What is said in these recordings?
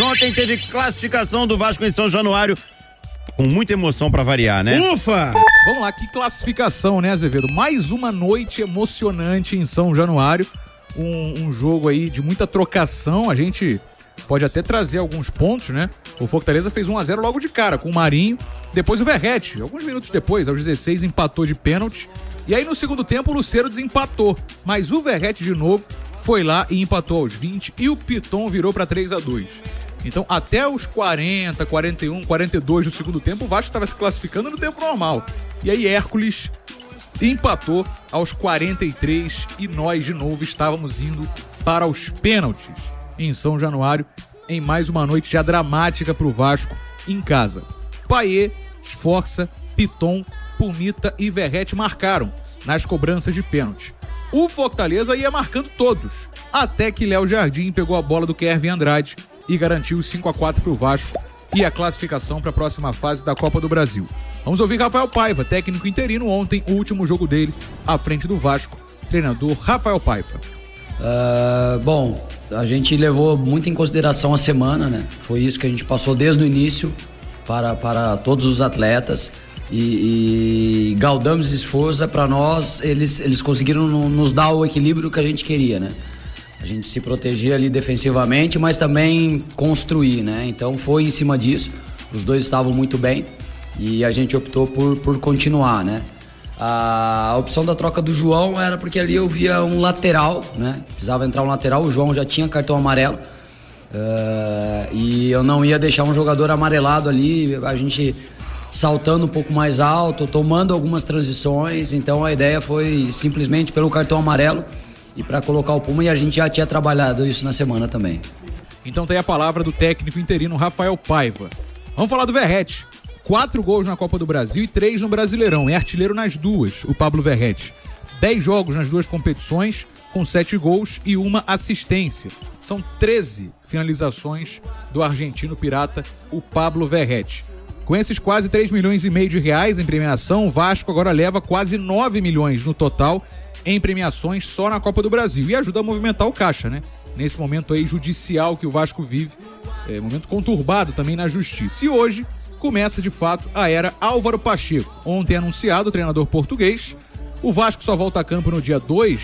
Ontem teve classificação do Vasco em São Januário, com muita emoção pra variar, né? Ufa! Vamos lá, que classificação, né, Azevedo? Mais uma noite emocionante em São Januário, um jogo aí de muita trocação, a gente pode até trazer alguns pontos, né? O Fortaleza fez 1-0 logo de cara com o Marinho, depois o Verrete, alguns minutos depois, aos 16, empatou de pênalti, e aí no segundo tempo o Lucero desempatou, mas o Verrete de novo foi lá e empatou aos 20 e o Piton virou para 3-2. Então, até os 40, 41, 42 do segundo tempo, o Vasco estava se classificando no tempo normal. E aí Hércules empatou aos 43 e nós, de novo, estávamos indo para os pênaltis em São Januário, em mais uma noite já dramática para o Vasco em casa. Payet, Sforza, Piton, Pumita e Verrete marcaram nas cobranças de pênalti. O Fortaleza ia marcando todos, até que Léo Jardim pegou a bola do Kevin Andrade e garantiu 5-4 para o Vasco e a classificação para a próxima fase da Copa do Brasil. Vamos ouvir Rafael Paiva, técnico interino, ontem, o último jogo dele à frente do Vasco, treinador Rafael Paiva. Bom, a gente levou muito em consideração a semana, né? Foi isso que a gente passou desde o início para todos os atletas e Galdamos e Sforza, para nós, eles conseguiram nos dar o equilíbrio que a gente queria, né? A gente se proteger ali defensivamente, mas também construir, né? Então foi em cima disso. Os dois estavam muito bem e a gente optou por continuar, né? A opção da troca do João era porque ali eu via um lateral, né? Precisava entrar um lateral, o João já tinha cartão amarelo e eu não ia deixar um jogador amarelado ali, a gente saltando um pouco mais alto, tomando algumas transições. Então a ideia foi simplesmente pelo cartão amarelo e para colocar o Puma, e a gente já tinha trabalhado isso na semana também. Então tem a palavra do técnico interino Rafael Paiva. Vamos falar do Verrete. 4 gols na Copa do Brasil e 3 no Brasileirão. É artilheiro nas duas, o Pablo Verrete. 10 jogos nas duas competições, com 7 gols e 1 assistência. São 13 finalizações do argentino pirata, o Pablo Verrete. Com esses quase 3 milhões e meio de reais em premiação, o Vasco agora leva quase 9 milhões no total em premiações só na Copa do Brasil, e ajuda a movimentar o caixa, né? Nesse momento aí judicial que o Vasco vive, momento conturbado também na justiça. E hoje começa de fato a era Álvaro Pacheco. Ontem anunciado o treinador português, o Vasco só volta a campo no dia 2,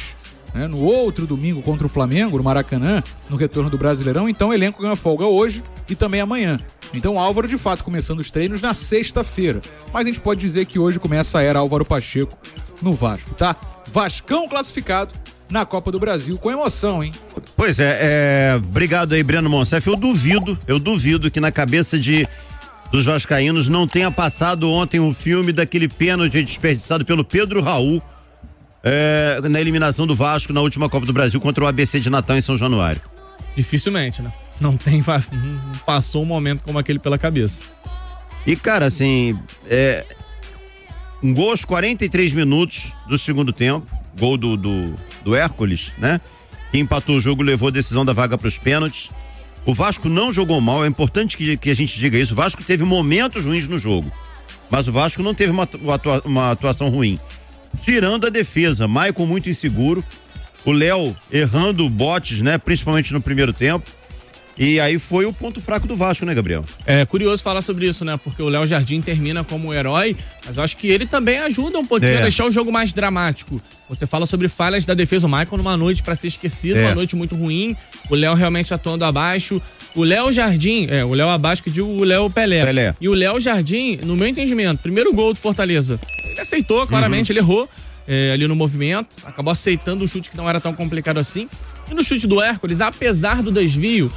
né, no outro domingo contra o Flamengo, no Maracanã, no retorno do Brasileirão, então o elenco ganha folga hoje e também amanhã. Então Álvaro de fato começando os treinos na sexta-feira, mas a gente pode dizer que hoje começa a era Álvaro Pacheco no Vasco, tá? Vascão classificado na Copa do Brasil, com emoção, hein? Pois obrigado aí, Breno Monsef. Eu duvido que na cabeça dos vascaínos não tenha passado ontem o filme daquele pênalti desperdiçado pelo Pedro Raul na eliminação do Vasco na última Copa do Brasil contra o ABC de Natal em São Januário. Dificilmente, né? Não passou um momento como aquele pela cabeça. E, cara, assim, um gol aos 43 minutos do segundo tempo, gol do Hércules, né? Que empatou o jogo, levou a decisão da vaga para os pênaltis. O Vasco não jogou mal, é importante que a gente diga isso. O Vasco teve momentos ruins no jogo, mas o Vasco não teve uma atuação ruim. Tirando a defesa, Maicon muito inseguro, o Léo errando botes, né? Principalmente no primeiro tempo. E aí foi o ponto fraco do Vasco, né, Gabriel? É curioso falar sobre isso, né? Porque o Léo Jardim termina como herói, mas eu acho que ele também ajuda um pouquinho a deixar o jogo mais dramático. Você fala sobre falhas da defesa, o Maicon numa noite pra ser esquecido, uma noite muito ruim, o Léo realmente atuando abaixo. O Léo Jardim, o Léo abaixo que digo o Léo Pelé. E o Léo Jardim, no meu entendimento, primeiro gol do Fortaleza, ele aceitou claramente, ele errou ali no movimento, acabou aceitando um chute que não era tão complicado assim. E no chute do Hércules, apesar do desvio,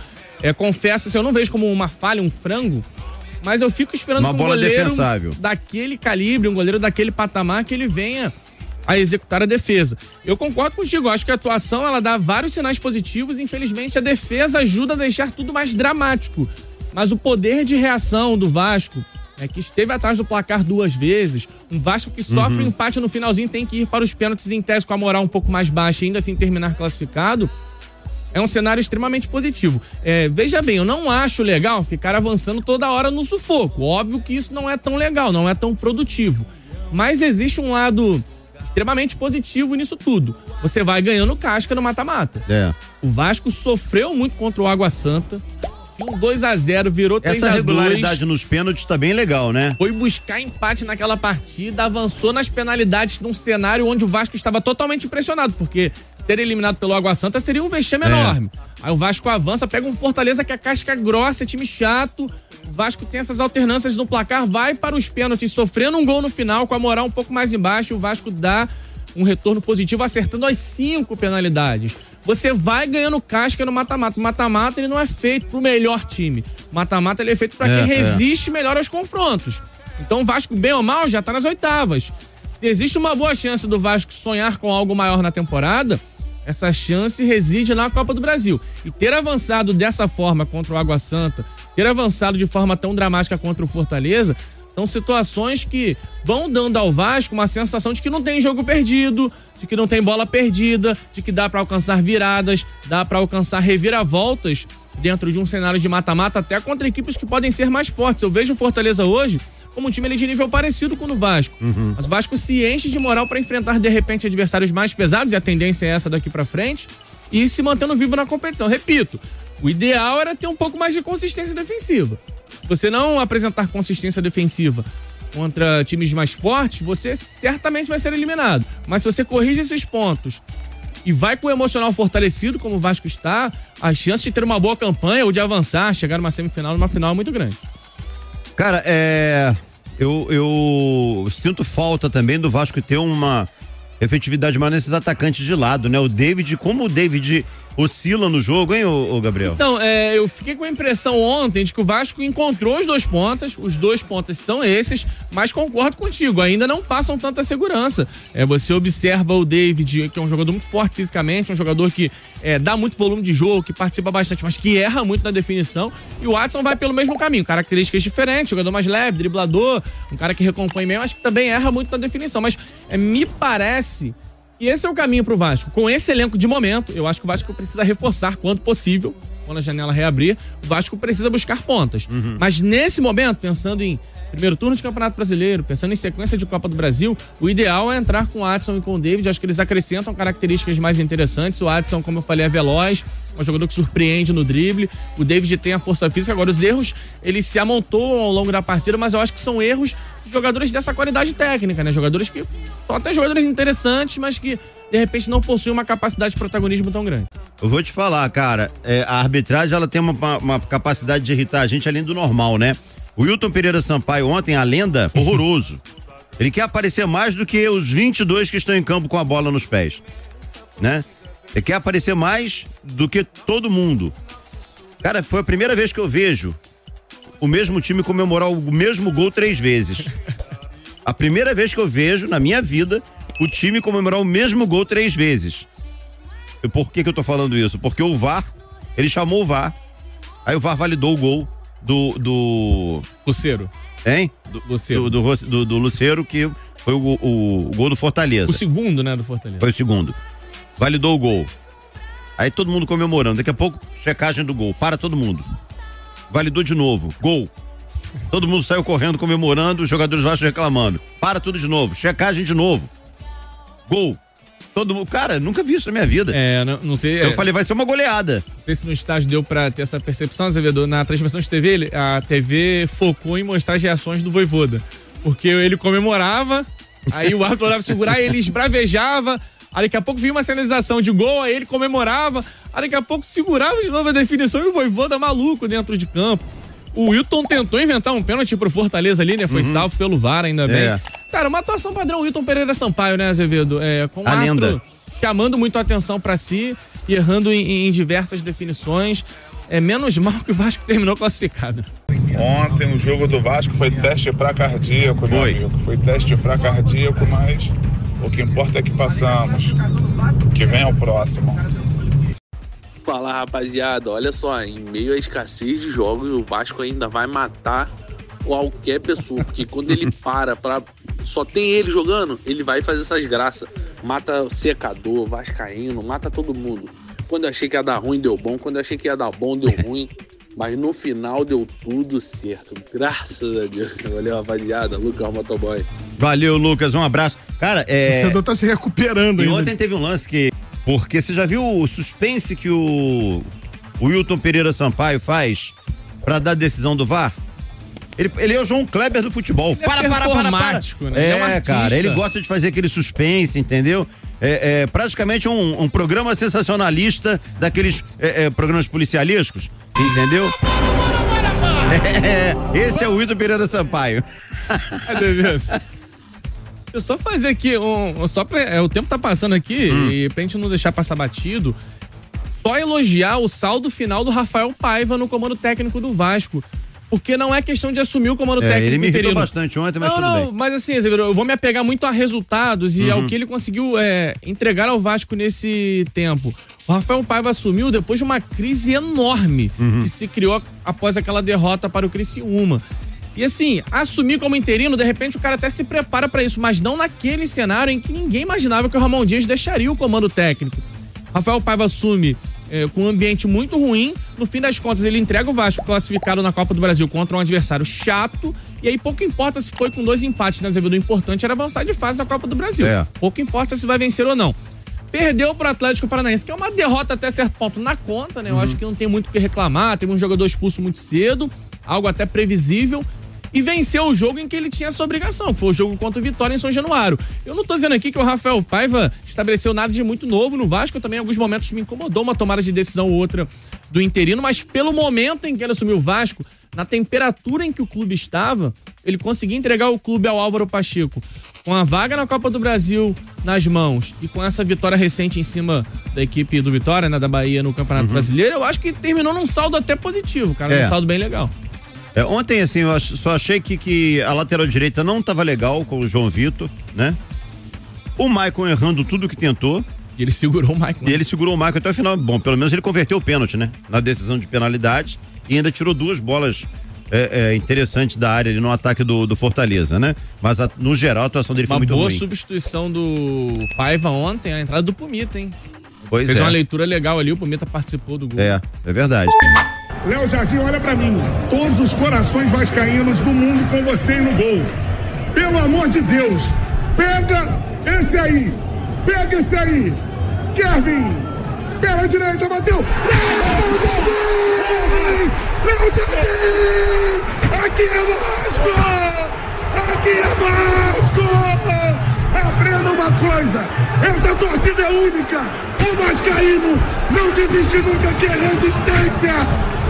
confesso, assim, eu não vejo como uma falha, um frango, mas eu fico esperando que um goleiro daquele calibre, um goleiro daquele patamar, que ele venha a executar a defesa. Eu concordo contigo, acho que a atuação ela dá vários sinais positivos, infelizmente a defesa ajuda a deixar tudo mais dramático, mas o poder de reação do Vasco, que esteve atrás do placar 2 vezes, um Vasco que sofre um empate no finalzinho, tem que ir para os pênaltis em tese com a moral um pouco mais baixa e ainda assim terminar classificado, é um cenário extremamente positivo. Veja bem, eu não acho legal ficar avançando toda hora no sufoco. Óbvio que isso não é tão legal, não é tão produtivo. Mas existe um lado extremamente positivo nisso tudo. Você vai ganhando casca no mata-mata. O Vasco sofreu muito contra o Água Santa, E um 2-0 virou 3-2. Essa regularidade nos pênaltis tá bem legal, né? Foi buscar empate naquela partida, avançou nas penalidades num cenário onde o Vasco estava totalmente impressionado, porque ser eliminado pelo Água Santa seria um vexame enorme. Aí o Vasco avança, pega um Fortaleza que é casca grossa, é time chato. O Vasco tem essas alternâncias no placar, vai para os pênaltis, sofrendo um gol no final, com a moral um pouco mais embaixo. O Vasco dá um retorno positivo, acertando as 5 penalidades. Você vai ganhando casca no mata-mata. O mata-mata, ele não é feito pro melhor time. O mata-mata, ele é feito pra quem resiste melhor aos confrontos. Então o Vasco, bem ou mal, já tá nas oitavas. Se existe uma boa chance do Vasco sonhar com algo maior na temporada, essa chance reside na Copa do Brasil. E ter avançado dessa forma contra o Água Santa, ter avançado de forma tão dramática contra o Fortaleza, são situações que vão dando ao Vasco uma sensação de que não tem jogo perdido, de que não tem bola perdida, de que dá pra alcançar viradas, dá pra alcançar reviravoltas dentro de um cenário de mata-mata, até contra equipes que podem ser mais fortes. Eu vejo o Fortaleza hoje como um time ali de nível parecido com o do Vasco. Mas o Vasco se enche de moral pra enfrentar, de repente, adversários mais pesados, e a tendência é essa daqui pra frente, e se mantendo vivo na competição. Repito, o ideal era ter um pouco mais de consistência defensiva. Se você não apresentar consistência defensiva contra times mais fortes, você certamente vai ser eliminado. Mas se você corrige esses pontos e vai com o emocional fortalecido, como o Vasco está, a chance de ter uma boa campanha ou de avançar, chegar numa semifinal, numa final é muito grande. Cara, eu sinto falta também do Vasco ter uma efetividade maior nesses atacantes de lado, né? O David, como o David oscila no jogo, hein, ô Gabriel? Então, eu fiquei com a impressão ontem de que o Vasco encontrou os 2 pontas, os 2 pontas são esses, mas concordo contigo, ainda não passam tanta segurança. Você observa o David, que é um jogador muito forte fisicamente, um jogador que dá muito volume de jogo, que participa bastante, mas que erra muito na definição, e o Watson vai pelo mesmo caminho, características diferentes, jogador mais leve, driblador, um cara que recompõe bem, mas que também erra muito na definição, mas me parece que esse é o caminho pro Vasco. Com esse elenco de momento, eu acho que o Vasco precisa reforçar quanto possível, quando a janela reabrir, o Vasco precisa buscar pontas. Mas nesse momento, pensando em primeiro turno de Campeonato Brasileiro, pensando em sequência de Copa do Brasil, o ideal é entrar com o Adson e com o David. Acho que eles acrescentam características mais interessantes. O Adson, como eu falei, é veloz, é um jogador que surpreende no drible. O David tem a força física. Agora, os erros, eles se amontoam ao longo da partida, mas eu acho que são erros de jogadores dessa qualidade técnica, né? Jogadores que são até jogadores interessantes, mas que, de repente, não possuem uma capacidade de protagonismo tão grande. Eu vou te falar, cara, a arbitragem, ela tem uma capacidade de irritar a gente além do normal, né? O Wilton Pereira Sampaio ontem, a lenda, horroroso. Ele quer aparecer mais do que os 22 que estão em campo com a bola nos pés, né? Ele quer aparecer mais do que todo mundo. Cara, foi a primeira vez que eu vejo o mesmo time comemorar o mesmo gol 3 vezes. A primeira vez que eu vejo, na minha vida, o time comemorar o mesmo gol 3 vezes. E por que eu tô falando isso? Porque o VAR, ele chamou o VAR, aí o VAR validou o gol do Lucero. Hein? Do Lucero, que foi o gol do Fortaleza. O segundo, né, do Fortaleza. Foi o segundo. Validou o gol. Aí todo mundo comemorando. Daqui a pouco, checagem do gol. Para todo mundo. Validou de novo. Gol. Todo mundo saiu correndo, comemorando, os jogadores baixos reclamando. Para tudo de novo. Checagem de novo. Gol. Todo mundo, cara, nunca vi isso na minha vida. Não sei. Eu falei, vai ser uma goleada. Não sei se no estádio deu pra ter essa percepção, Azevedo. Na transmissão de TV, a TV focou em mostrar as reações do Vojvoda. Porque ele comemorava, aí o árbitro olhava segurar, ele esbravejava, aí daqui a pouco vinha uma sinalização de gol, aí ele comemorava, aí daqui a pouco segurava de novo a definição e o Vojvoda maluco dentro de campo. O Wilton tentou inventar um pênalti pro Fortaleza ali, né? Foi salvo pelo VAR, ainda bem. Cara, uma atuação padrão Wilton Pereira Sampaio, né, Azevedo? Com o árbitro chamando muito a atenção pra si e errando em diversas definições. Menos mal que o Vasco terminou classificado. Ontem o jogo do Vasco foi teste pra cardíaco, meu amigo. Foi teste pra cardíaco, mas o que importa é que passamos. Que vem ao próximo. Fala, rapaziada, olha só, em meio à escassez de jogos, o Vasco ainda vai matar qualquer pessoa, porque quando ele só tem ele jogando, ele vai fazer essas graças, mata secador, vascaíno, mata todo mundo. Quando eu achei que ia dar ruim, deu bom, quando eu achei que ia dar bom, deu ruim, mas no final deu tudo certo, graças a Deus. Valeu, rapaziada, Lucas Motoboy. Valeu, Lucas, um abraço. Cara, o torcedor tá se recuperando ainda. E ontem teve um lance porque você já viu o suspense que o Wilton Pereira Sampaio faz pra dar decisão do VAR? Ele é o João Kleber do futebol. Ele para. Né? Cara, ele gosta de fazer aquele suspense, entendeu? É praticamente um programa sensacionalista daqueles programas policialísticos, entendeu? Esse é o Wilton Pereira Sampaio. Eu só fazer aqui o tempo tá passando aqui e pra gente não deixar passar batido, só elogiar o saldo final do Rafael Paiva no comando técnico do Vasco. Porque não é questão de assumir o comando técnico interino. Ele me irritou interino. Bastante ontem, mas tudo bem. Mas assim, eu vou me apegar muito a resultados e ao que ele conseguiu entregar ao Vasco nesse tempo. O Rafael Paiva assumiu depois de uma crise enorme que se criou após aquela derrota para o Criciúma. E assim, assumir como interino, de repente o cara até se prepara para isso, mas não naquele cenário em que ninguém imaginava que o Ramon Dias deixaria o comando técnico. Rafael Paiva assume com um ambiente muito ruim. No fim das contas, ele entrega o Vasco classificado na Copa do Brasil contra um adversário chato. E aí pouco importa se foi com 2 empates, né, Azevedo? O importante era avançar de fase na Copa do Brasil. Pouco importa se vai vencer ou não. Perdeu pro Atlético Paranaense, que é uma derrota até certo ponto na conta, né? Eu acho que não tem muito o que reclamar. Teve um jogador expulso muito cedo, algo até previsível. E venceu o jogo em que ele tinha essa obrigação, que foi o jogo contra o Vitória em São Januário. Eu não tô dizendo aqui que o Rafael Paiva estabeleceu nada de muito novo no Vasco, também em alguns momentos me incomodou uma tomada de decisão ou outra do interino, mas pelo momento em que ele assumiu o Vasco, na temperatura em que o clube estava, ele conseguiu entregar o clube ao Álvaro Pacheco. Com a vaga na Copa do Brasil nas mãos e com essa vitória recente em cima da equipe do Vitória, né, da Bahia no Campeonato Brasileiro, eu acho que terminou num saldo até positivo, cara, um saldo bem legal. Ontem, assim, eu só achei que a lateral direita não estava legal com o João Vitor, né? O Maicon errando tudo que tentou. E ele segurou o Maicon. E ele segurou o Maicon até o final. Bom, pelo menos ele converteu o pênalti, né? Na decisão de penalidade. E ainda tirou 2 bolas interessantes da área ali no ataque do Fortaleza, né? Mas no geral a atuação dele foi muito ruim. Uma boa substituição do Paiva ontem, a entrada do Pumita, hein? Pois Fez uma leitura legal ali, o Pumita participou do gol. É verdade. Léo Jardim, olha pra mim. Todos os corações vascaínos do mundo com você no gol. Pelo amor de Deus, pega esse aí. Pega esse aí. Kevin, pela direita, bateu. Léo Jardim! Léo Jardim! Aqui é Vasco! Aqui é Vasco! Aprenda uma coisa, essa torcida é única. O vascaíno não desiste nunca, aqui é resistência.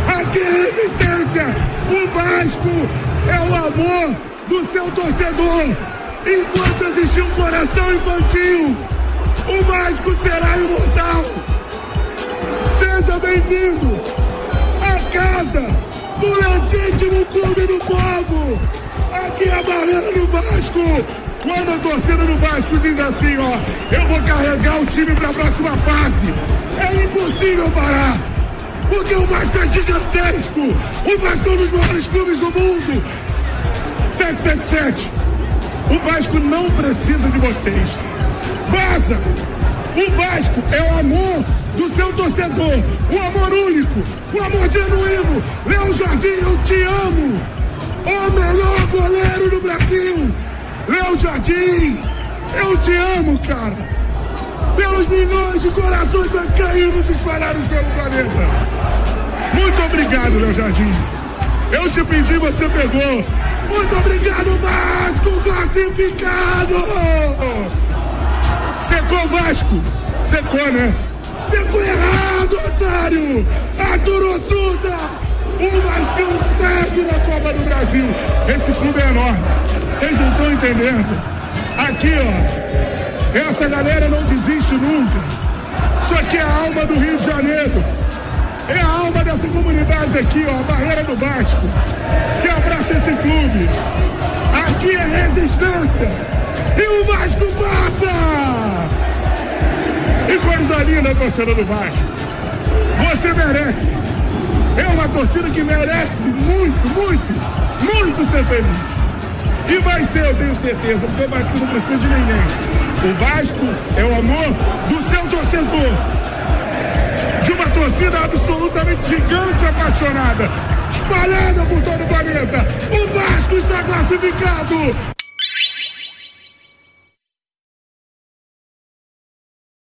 Aqui é resistência. O Vasco é o amor do seu torcedor. Enquanto existir um coração infantil, o Vasco será imortal. Seja bem-vindo à casa do legítimo clube do povo. Aqui é a barreira do Vasco. Quando a torcida do Vasco diz assim, ó, eu vou carregar o time para a próxima fase, é impossível parar. Porque o Vasco é gigantesco. O Vasco é um dos maiores clubes do mundo. 777. O Vasco não precisa de vocês. Vaza! O Vasco é o amor do seu torcedor. O amor único. O amor genuíno. Léo Jardim, eu te amo. O melhor goleiro do Brasil. Léo Jardim, eu te amo, cara. Pelos milhões de corações vascaínos espalhados pelo planeta. Muito obrigado, Léo Jardim. Eu te pedi, você pegou. Muito obrigado, Vasco, classificado. Secou, Vasco. Secou, né? Secou errado, otário. Aturosuda. O Vascão segue na Copa do Brasil. Esse clube é enorme. Vocês não estão entendendo. Aqui, ó. Essa galera não desiste nunca. Isso aqui é a alma do Rio de Janeiro. É a alma dessa comunidade aqui, ó. A barreira do Vasco. Que abraça esse clube. Aqui é resistência. E o Vasco passa! E coisa linda, torcida do Vasco. Você merece. É uma torcida que merece muito, muito, muito ser feliz. E vai ser, eu tenho certeza, porque o Vasco não precisa de ninguém. O Vasco é o amor do seu torcedor. De uma torcida absolutamente gigante, apaixonada, espalhada por todo o planeta. O Vasco está classificado.